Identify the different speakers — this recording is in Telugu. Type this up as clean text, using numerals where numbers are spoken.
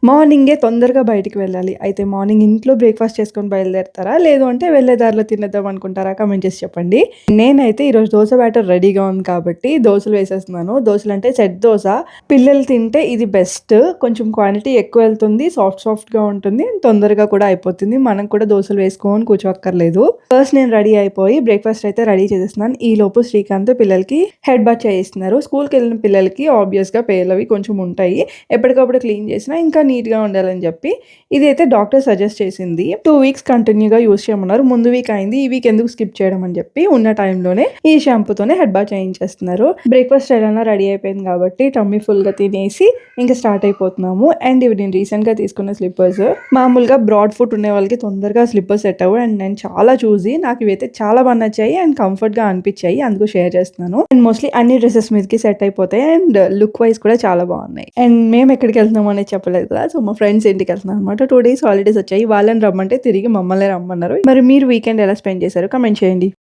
Speaker 1: మార్నింగే తొందరగా బయటికి వెళ్ళాలి. అయితే మార్నింగ్ ఇంట్లో బ్రేక్‌ఫాస్ట్ చేసుకొని బయలుదేరుతారా? లేదు అంటే వెళ్ళే దారిలో తినేద్దాం అనుకుంటారా? కామెంట్ చేసి చెప్పండి. నేనైతే ఈరోజు దోస బ్యాటర్ రెడీగా ఉంది కాబట్టి దోసలు వేసేస్తున్నాను. దోసలంటే సెట్ దోస. పిల్లలు తింటే ఇది బెస్ట్. కొంచెం క్వాంటిటీ ఎక్కువ వెళ్తుంది. సాఫ్ట్‌గా ఉంటుంది. తొందరగా కూడా అయిపోతుంది. మనం కూడా దోసలు వేసుకొని కూర్చోక్కర్లేదు. ఫస్ట్ నేను రెడీ అయిపోయి బ్రేక్‌ఫాస్ట్ అయితే రెడీ చేసేస్తున్నాను. ఈలోపు శ్రీకాంత్ పిల్లలకి హెడ్ బాత్ చేయిస్తున్నారు. స్కూల్‌కెళ్ళిన పిల్లలకి ఆబ్వియస్‌గా పేర్లవి కొంచెం ఉంటాయి. ఎప్పటికప్పుడు క్లీన్ చేసినా ఇంకా నీట్‌గా ఉండాలని చెప్పి ఇదైతే డాక్టర్ సజెస్ట్ చేసింది. 2 వీక్స్ కంటిన్యూగా యూజ్ చేయమన్నారు. ముందు వీక్ అయింది. ఈ వీక్ ఎందుకు స్కిప్ చేయడం అని చెప్పి ఉన్న టైంలోనే ఈ షాంపూతోనే హెడ్ బాత్ చేయించేస్తున్నారు. బ్రేక్‌ఫాస్ట్ ఎలానో రెడీ అయిపోయింది కాబట్టి టమ్మీ ఫుల్‌గా తినేసి ఇంకా స్టార్ట్ అయిపోతున్నాము. అండ్ ఇవి నేను రీసెంట్‌గా తీసుకున్న స్లిప్పర్స్. మామూలుగా బ్రాడ్ ఫుట్ ఉండే వాళ్ళకి తొందరగా స్లిప్పర్స్ సెట్ అవ్వవు. అండ్ నేను చాలా చూసి నాకు ఇవైతే చాలా బాగా నచ్చాయి అండ్ కంఫర్ట్‌గా అనిపించాయి. అందుకు షేర్ చేస్తున్నాను. అండ్ మోస్ట్లీ అన్ని డ్రెసెస్ మీదకి సెట్ అయిపోతాయి. అండ్ లుక్ వైస్ కూడా చాలా బాగున్నాయి. అండ్ మేము ఎక్కడికి వెళ్తున్నాం అనేది చెప్పలేదు కదా. సో మా ఫ్రెండ్స్ ఇంటికి వెళ్తున్నాం అనమాట. 2 డేస్ హాలిడేస్ వచ్చాయి. వాళ్ళని రమ్మంటే తిరిగి మమ్మల్ని రమ్మన్నారు. మరి మీరు వీకెండ్ ఎలా స్పెండ్ చేశారు? కామెంట్ చేయండి.